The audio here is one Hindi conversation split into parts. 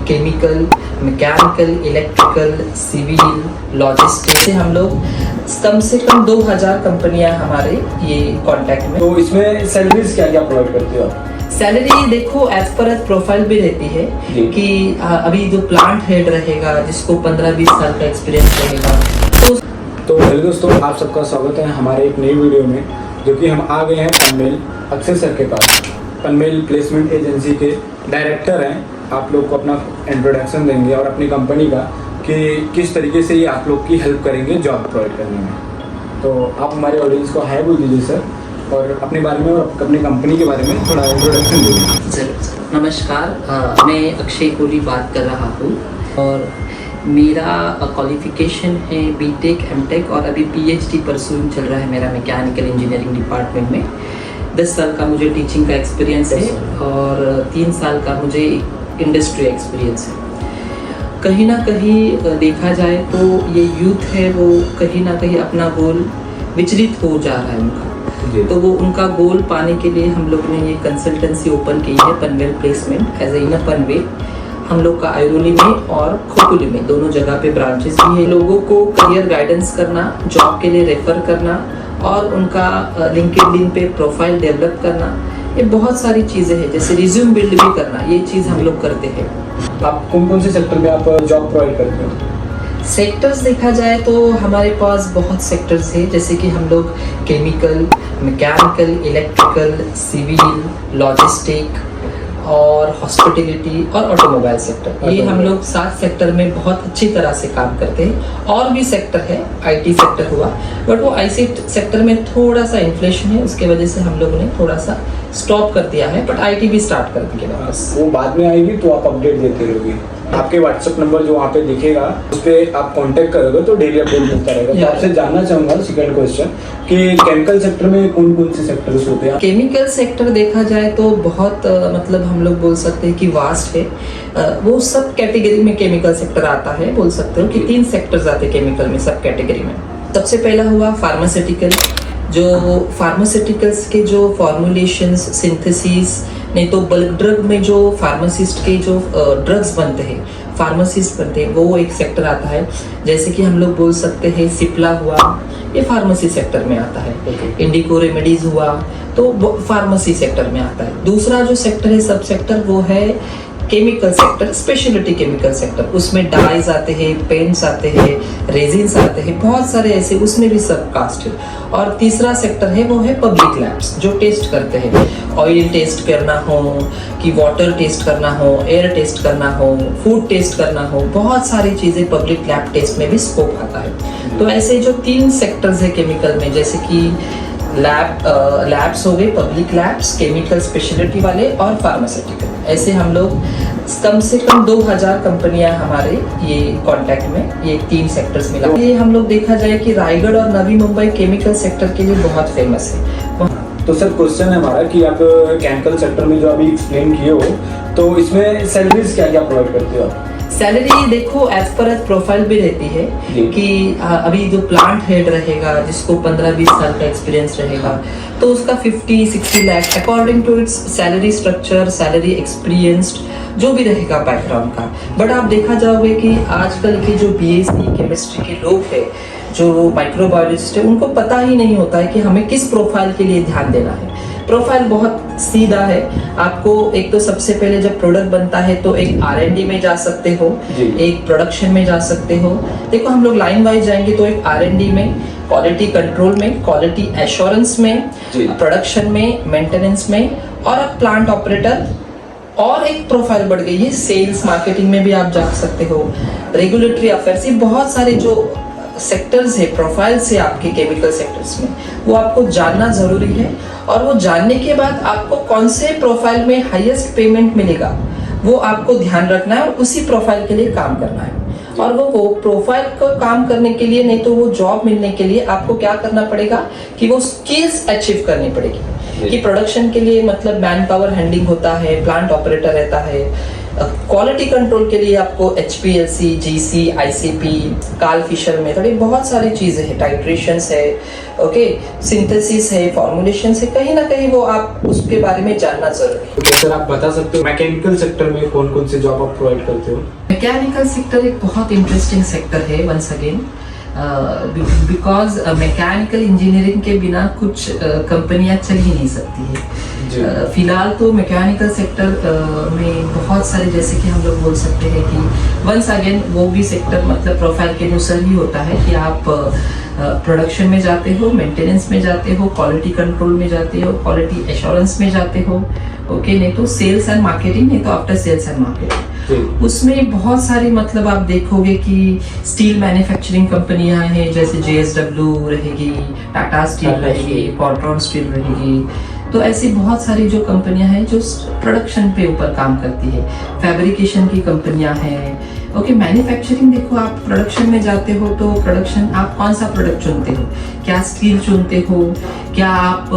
Chemical, mechanical, electrical, civil, logistics से हम लोग कम से कम 2000 कंपनियां हमारे ये कांटेक्ट में। तो इसमें सैलरीज क्या क्या प्रोवाइड करते हो आप? सैलरी देखो एज पर एज प्रोफाइल भी रहती है कि अभी जो प्लांट हेड रहेगा जिसको 15-20 साल का एक्सपीरियंस रहेगा। तो हेलो दोस्तों, आप सबका स्वागत है हमारे एक नई वीडियो में, जो कि हम आ गए हैं पनवेल अक्षय सर के पास। पनवेल प्लेसमेंट एजेंसी के डायरेक्टर हैं। आप लोग को अपना इंट्रोडक्शन देंगे और अपनी कंपनी का कि किस तरीके से ये आप लोग की हेल्प करेंगे जॉब प्रोवाइड करने में। तो आप हमारे ऑडियंस को हाय बोल दीजिए सर, और अपने बारे में और अपनी कंपनी के बारे में थोड़ा इंट्रोडक्शन दीजिए। जरूर। नमस्कार, मैं अक्षय कोहली बात कर रहा हूँ और मेरा क्वालिफिकेशन है बीटेक, एमटेक और अभी पीएचडी परसूइंग चल रहा है मेरा मैकेनिकल इंजीनियरिंग डिपार्टमेंट में। 10 साल का मुझे टीचिंग का एक्सपीरियंस है और 3 साल का मुझे इंडस्ट्री एक्सपीरियंस है। कहीं ना कहीं देखा जाए तो ये यूथ है वो कहीं ना कहीं अपना गोल विचलित हो जा रहा है उनका, तो वो उनका गोल पाने के लिए हम लोग ने ये कंसल्टेंसी ओपन की है Panvel placement edge in Panvel. हम लोग का आयरोली में और खोखुली में दोनों जगह पे ब्रांचेस भी है। लोगों को करियर गाइडेंस करना, जॉब के लिए रेफर करना और उनका लिंक्डइन पे प्रोफाइल डेवलप करना, ये बहुत सारी चीज़ें हैं। जैसे रिज्यूम बिल्ड भी करना, ये चीज़ हम लोग करते हैं। आप कौन कौन से सेक्टर में आप जॉब प्रोवाइड करते हो? सेक्टर्स देखा जाए तो हमारे पास बहुत सेक्टर्स है, जैसे कि हम लोग chemical, mechanical, electrical, civil, logistic और हॉस्पिटलिटी और ऑटोमोबाइल सेक्टर, ये हम लोग 7 सेक्टर में बहुत अच्छी तरह से काम करते हैं। और भी सेक्टर है, आईटी सेक्टर हुआ, बट वो आईटी सेक्टर में थोड़ा सा इन्फ्लेशन है, उसके वजह से हम लोगों ने थोड़ा सा स्टॉप कर दिया है, बट आईटी भी स्टार्ट कर देंगे वापस। वो बाद में आएगी तो आप अपडेट देते रहोगे। आपके व्हाट्सएप नंबर जो वहाँ पे दिखेगा उस पर आप कांटेक्ट करोगे तो डेली अपडेट मिलता रहेगा। तो आपसे जानना चाहूँगा सेकंड क्वेश्चन कि केमिकल सेक्टर में कौन कौन से सेक्टर्स होते हैं? केमिकल सेक्टर देखा जाए तो बहुत मतलब हम लोग बोल सकते हैं कि वास्ट है। वो सब कैटेगरी में केमिकल सेक्टर आता है। बोल सकते हो कि 3 सेक्टर्स आते हैं केमिकल में, सब कैटेगरी में। सबसे पहला हुआ फार्मास्यूटिकल, जो फार्मास्यूटिकल्स के जो फॉर्मुलेशंस, सिंथेसिस, नहीं तो बल्क ड्रग में जो फार्मासिस्ट के जो ड्रग्स बनते हैं, फार्मासिस्ट बनते हैं, वो एक सेक्टर आता है। जैसे कि हम लोग बोल सकते हैं सिप्ला हुआ, ये फार्मेसी सेक्टर में आता है। इंडिको रेमेडीज हुआ तो फार्मेसी सेक्टर में आता है। दूसरा जो सेक्टर है, सब सेक्टर, वो है chemical sector, speciality chemical sector. उसमें डाइज आते हैं, पेंट्स आते हैं, रेजिन्स आते हैं, बहुत सारे ऐसे, उसमें भी सब कास्ट है। और तीसरा सेक्टर है वो है पब्लिक लैब्स, जो टेस्ट करते हैं। ऑयल टेस्ट करना हो कि वाटर टेस्ट करना हो, एयर टेस्ट करना हो, फूड टेस्ट करना हो, बहुत सारी चीज़ें पब्लिक लैब टेस्ट में भी स्कोप आता है। तो ऐसे जो 3 सेक्टर्स है केमिकल में, जैसे कि लैब्स हो गए, पब्लिक लैब्स, केमिकल स्पेशलिटी वाले और फार्मास्यूटिकल, ऐसे हम लोग कम से कम 2000 कंपनियां हमारे ये कांटेक्ट में, ये 3 सेक्टर्स मिला। ये हम लोग देखा जाए कि रायगढ़ और नवी मुंबई केमिकल सेक्टर के लिए बहुत फेमस है। तो सर क्वेश्चन है हमारा कि आप केमिकल सेक्टर में जो अभी एक्सप्लेन किए हो, तो इसमें सैलरीज क्या क्या प्रोवाइड करते हो आप? सैलरी देखो एज पर एज प्रोफाइल भी रहती है कि अभी जो प्लांट हेड रहेगा जिसको 15-20 साल का एक्सपीरियंस रहेगा, तो उसका 50-60 lakh according to its salary structure, salary experienced जो भी रहेगा बैकग्राउंड का। बट आप देखा जाओगे कि आजकल के जो बीएससी केमिस्ट्री के लोग हैं, जो माइक्रोबायोलॉजिस्ट है, उनको पता ही नहीं होता है कि हमें किस प्रोफाइल के लिए ध्यान देना है। प्रोफाइल बहुत सीधा है। आपको एक तो सबसे पहले जब प्रोडक्ट बनता है तो एक R&D में जा सकते हो, एक प्रोडक्शन में जा सकते हो। देखो हम लोग लाइन वाइज जाएंगे तो एक R&D में, क्वालिटी कंट्रोल में, क्वालिटी एश्योरेंस में, प्रोडक्शन में, मेंटेनेंस में, और प्लांट ऑपरेटर। और एक प्रोफाइल बढ़ गई है सेल्स मार्केटिंग में भी आप जा सकते हो, रेगुलेटरी अफेयर्स, ये बहुत सारे जो सेक्टर्स है, प्रोफाइल्स है आपके केमिकल सेक्टर्स में, वो आपको जानना जरूरी है। और वो जानने के बाद आपको कौन से प्रोफाइल में हाईएस्ट पेमेंट मिलेगा वो आपको ध्यान रखना है और उसी प्रोफाइल के लिए काम करना है। और वो प्रोफाइल को काम करने के लिए, नहीं तो वो जॉब मिलने के लिए आपको क्या करना पड़ेगा कि वो स्किल्स अचीव करनी पड़ेगी। कि प्रोडक्शन के लिए मतलब मैन पावर हैंडलिंग होता है, प्लांट ऑपरेटर रहता है, क्वालिटी कंट्रोल के लिए आपको HPLC, GC, ICP, Karl Fischer method, ये बहुत सारी चीज़ें हैं, टाइट्रेशंस है, ओके, सिंथेसिस है, फॉर्मुलेशन है, कहीं ना कहीं वो आप उसके बारे में जानना जरूरी है। तो सर आप बता सकते हो मैकेनिकल सेक्टर में कौन कौन से जॉब आप प्रोवाइड करते हो? मैकेनिकल सेक्टर एक बहुत इंटरेस्टिंग सेक्टर है once again, because mechanical engineering के बिना कुछ कंपनियां चल ही नहीं सकती है। फिलहाल तो मैकेनिकल सेक्टर में बहुत सारे, जैसे कि हम लोग बोल सकते हैं कि वंस अगेन वो भी सेक्टर मतलब प्रोफाइल के अनुसार ही होता है कि आप प्रोडक्शन में जाते हो, मेंटेनेंस में जाते हो, क्वालिटी कंट्रोल में जाते हो, क्वालिटी एश्योरेंस में जाते हो, ओके, नहीं तो सेल्स एंड मार्केटिंग, नहीं तो आफ्टर सेल्स एंड मार्केटिंग। उसमें बहुत सारी मतलब आप देखोगे कि स्टील मैन्युफैक्चरिंग कंपनियां हैं, जैसे JSW रहेगी, टाटा स्टील रहेगी, पॉट्रॉन स्टील रहेगी, तो ऐसी बहुत सारी जो कंपनियां हैं जो प्रोडक्शन पे ऊपर काम करती है। फैब्रिकेशन की कंपनियां हैं, ओके, मैन्युफैक्चरिंग देखो, आप प्रोडक्शन में जाते हो तो प्रोडक्शन आप कौन सा प्रोडक्ट चुनते हो, क्या स्टील चुनते हो, क्या आप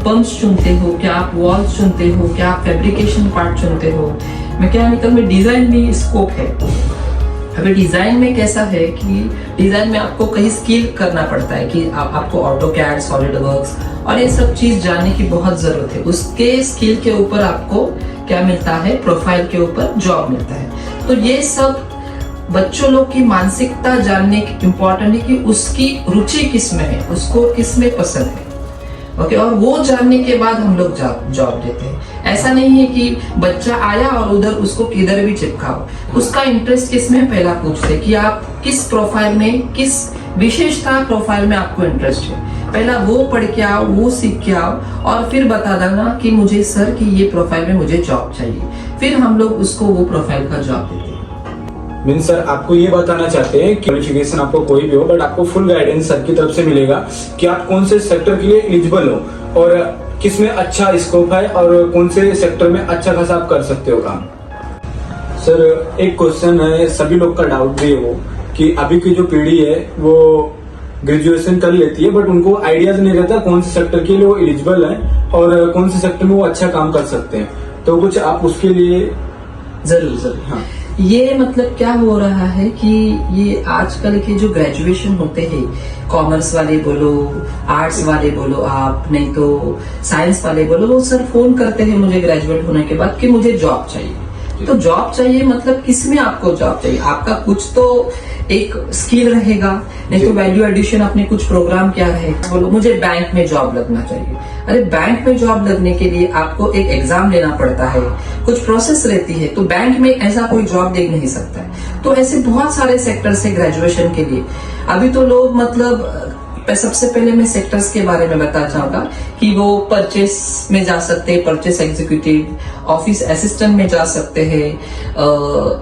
पंप्स चुनते हो, क्या आप वॉल्स चुनते हो, क्या आप फैब्रिकेशन पार्ट चुनते हो। मैकेनिकल में डिजाइन भी स्कोप है। अभी डिजाइन में कैसा है कि डिजाइन में आपको कहीं स्किल करना पड़ता है कि आपको ऑटोकैड, सॉलिडवर्क्स और ये सब चीज जानने की बहुत जरूरत है। उसके स्किल के ऊपर आपको क्या मिलता है, प्रोफाइल के ऊपर जॉब मिलता है। तो ये सब बच्चों लोग की मानसिकता जानने की इम्पोर्टेंट है कि उसकी रुचि किस में है, उसको किस में पसंद है, ओके, और वो जानने के बाद हम लोग जॉब देते हैं। ऐसा नहीं है कि बच्चा आया और उधर उसको किधर भी चिपकाओ, उसका इंटरेस्ट किस में पहला पूछते कि आप किस प्रोफाइल में, किस विशेषता प्रोफाइल में आपको इंटरेस्ट है, पहला वो पढ़ के आओ, वो सीख के आओ और फिर बता देना कि मुझे सर कि ये प्रोफाइल में मुझे जॉब चाहिए, फिर हम लोग उसको वो प्रोफाइल का जॉब देते हैं। मीन सर आपको ये बताना चाहते हैं कि क्वालिफिकेशन आपको कोई भी हो, बट आपको फुल गाइडेंस सर की तरफ से मिलेगा कि आप कौन से सेक्टर के लिए एलिजिबल हो और किस में अच्छा स्कोप है और कौन से सेक्टर में अच्छा खासा आप कर सकते हो काम। सर एक क्वेश्चन है, सभी लोग का डाउट भी है वो कि अभी की जो पीढ़ी है वो ग्रेजुएशन कर लेती है बट उनको आइडियाज नहीं रहता कौन से सेक्टर के लिए वो एलिजिबल है और कौन से सेक्टर में वो अच्छा काम कर सकते हैं, तो कुछ आप उसके लिए। जरूर। हाँ, ये मतलब क्या हो रहा है कि ये आजकल के जो ग्रेजुएशन होते हैं, कॉमर्स वाले बोलो, आर्ट्स वाले बोलो, आप नहीं तो साइंस वाले बोलो, वो सर फोन करते हैं मुझे ग्रेजुएट होने के बाद कि मुझे जॉब चाहिए। तो जॉब चाहिए मतलब किसमें आपको जॉब चाहिए, आपका कुछ तो एक स्किल रहेगा, नहीं तो वैल्यू एडिशन अपने कुछ प्रोग्राम क्या है, बोलो मुझे बैंक में जॉब लगना चाहिए। अरे बैंक में जॉब लगने के लिए आपको एक एग्जाम लेना पड़ता है, कुछ प्रोसेस रहती है, तो बैंक में ऐसा कोई जॉब दे नहीं सकता है। तो ऐसे बहुत सारे सेक्टर्स है ग्रेजुएशन के लिए। अभी तो लोग मतलब सबसे पहले मैं सेक्टर्स के बारे में बताना चाहूंगा कि वो परचेस में जा सकते हैं, परचेस एग्जीक्यूटिव, ऑफिस असिस्टेंट में जा सकते हैं,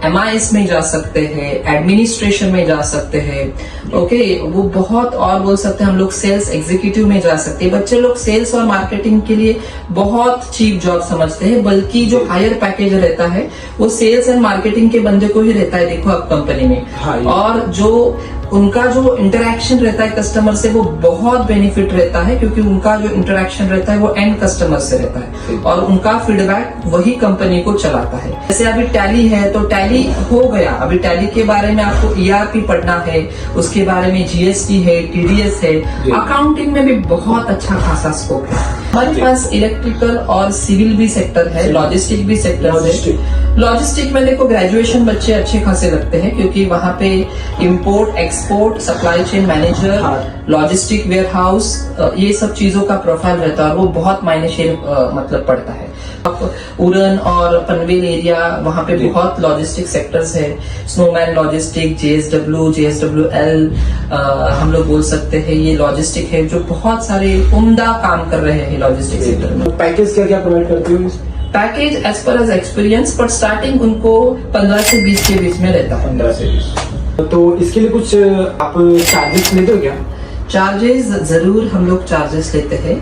MIS में जा सकते हैं, एडमिनिस्ट्रेशन में जा सकते हैं, ओके, वो बहुत और बोल सकते हैं हम लोग सेल्स एग्जीक्यूटिव में जा सकते हैं। बच्चे लोग सेल्स और मार्केटिंग के लिए बहुत चीप जॉब समझते हैं, बल्कि जो हायर पैकेज रहता है वो सेल्स एंड मार्केटिंग के बंदे को ही रहता है, देखो आप कंपनी में। हाँ, और जो उनका जो इंटरेक्शन रहता है कस्टमर से वो बहुत बेनिफिट रहता है, क्योंकि उनका जो इंटरेक्शन रहता है वो एंड कस्टमर से रहता है और उनका फीडबैक वही कंपनी को चलाता है। जैसे अभी टैली है तो टैली हो गया, अभी टैली के बारे में आपको ERP पढ़ना है, उसके बारे में GST है, TDS है, अकाउंटिंग में भी बहुत अच्छा खासा स्कोप है। हमारे पास इलेक्ट्रिकल और सिविल भी सेक्टर है, लॉजिस्टिक भी सेक्टर है। लॉजिस्टिक में देखो ग्रेजुएशन बच्चे अच्छे खासे लगते हैं, क्योंकि वहां पे import export, supply chain manager, logistic warehouse, ये सब चीजों का प्रोफाइल रहता है, वो बहुत मायने मतलब पड़ता है। उड़न और पनवेल एरिया, वहां पे बहुत लॉजिस्टिक सेक्टर्स है, स्नोमैन लॉजिस्टिक, JSWL, हम लोग बोल सकते हैं ये लॉजिस्टिक है जो बहुत सारे उम्दा काम कर रहे हैं लॉजिस्टिक सेक्टर में। पैकेज क्या क्या प्रोवाइड करती हो? Package as per as experience, पर स्टार्टिंग उनको 15 से 20 के बीच में रहता है। 15 से 20। तो इसके लिए कुछ आप चार्जेस लेते हो क्या? चार्जेस जरूर हम लोग चार्जेस लेते हैं।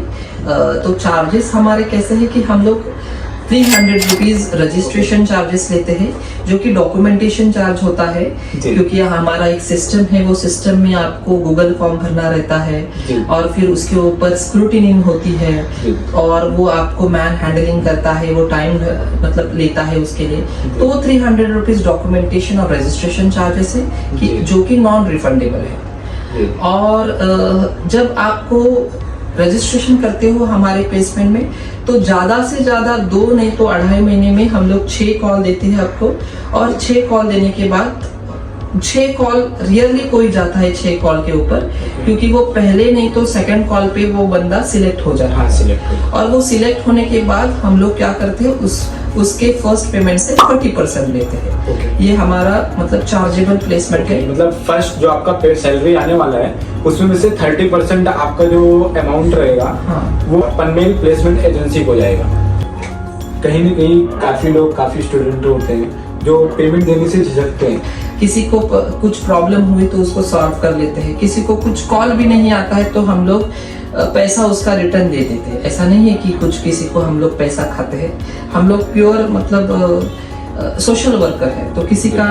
तो चार्जेस हमारे कैसे हैं कि हम लोग 300 रुपीज रजिस्ट्रेशन चार्जेस लेते हैं, जो कि डॉक्यूमेंटेशन चार्ज होता है, जी। क्योंकि हमारा एक सिस्टम है, वो सिस्टम में आपको गूगल फॉर्म भरना रहता है जी। और फिर उसके ऊपर स्क्रूटिनिंग होती है जी। और वो आपको मैन हैंडलिंग करता है, वो टाइम मतलब लेता है उसके लिए। तो वो 300 रुपीज डॉक्यूमेंटेशन और रजिस्ट्रेशन चार्जेस है कि जी। जो कि नॉन रिफंडेबल है। जी। और जब आपको रजिस्ट्रेशन करते हो हमारे प्लेसमेंट में, तो ज्यादा से ज्यादा 2 नहीं तो 2.5 महीने में हम लोग 6 कॉल देते हैं आपको, और 6 कॉल देने के बाद 6 कॉल रियरली कोई जाता है 6 कॉल के ऊपर, क्योंकि वो पहले नहीं तो सेकंड कॉल पे वो बंदा सिलेक्ट हो जाता हाँ, है। सिलेक्ट हो। और वो सिलेक्ट होने के बाद हम लोग क्या करते हैं, उसके फर्स्ट पेमेंट से 30% लेते हैं। ओके। ये हमारा मतलब चार्जेबल प्लेसमेंट है। मतलब फर्स्ट जो आपका पे सैलरी आने वाला है, उसमें में से 30% आपका जो अमाउंट रहेगा, हाँ। वो पनमेल प्लेसमेंट एजेंसी को जाएगा। कहीं न कहीं काफी लोग, काफी स्टूडेंट होते हैं जो पेमेंट देने से झिझकते हैं। किसी को कुछ प्रॉब्लम हुई तो उसको सॉल्व कर लेते हैं, किसी को कुछ कॉल भी नहीं आता है तो हम लोग पैसा उसका रिटर्न दे देते हैं। ऐसा नहीं है कि कुछ किसी को हम लोग पैसा खाते हैं, हम लोग प्योर मतलब सोशल वर्कर है। तो किसी का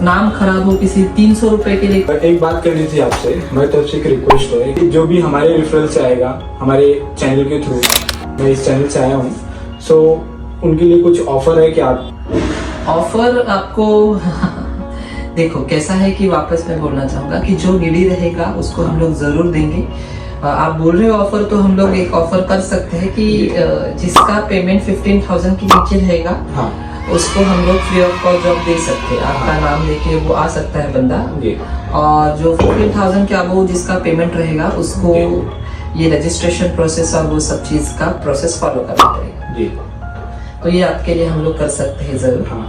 नाम खराब हो, किसी 300 रुपए के लिए। एक बात करनी थी आपसे, मेरी तरफ से एक रिक्वेस्ट है कि जो भी हमारे रेफरल से आएगा, हमारे चैनल के थ्रू, मैं इस चैनल से आया हूँ, सो उनके लिए कुछ ऑफर है क्या? ऑफर आपको देखो कैसा है कि वापस मैं बोलना चाहूंगा कि जो नीडी रहेगा उसको हम लोग जरूर देंगे। आप बोल रहे हो ऑफर, तो हम लोग एक ऑफर कर सकते हैं कि जिसका पेमेंट 15,000 के नीचे रहेगा, हाँ, उसको हम लोग फ्री ऑफ कॉस्ट जॉब दे सकते हैं। आपका नाम लेके वो आ सकता है बंदा, जी। और जो 15,000 के अबव जिसका पेमेंट रहेगा उसको ये रजिस्ट्रेशन प्रोसेस और वो सब चीज का प्रोसेस फॉलो करना पड़ेगा। जी। तो ये आपके लिए हम लोग कर सकते हैं जरूर। हाँ।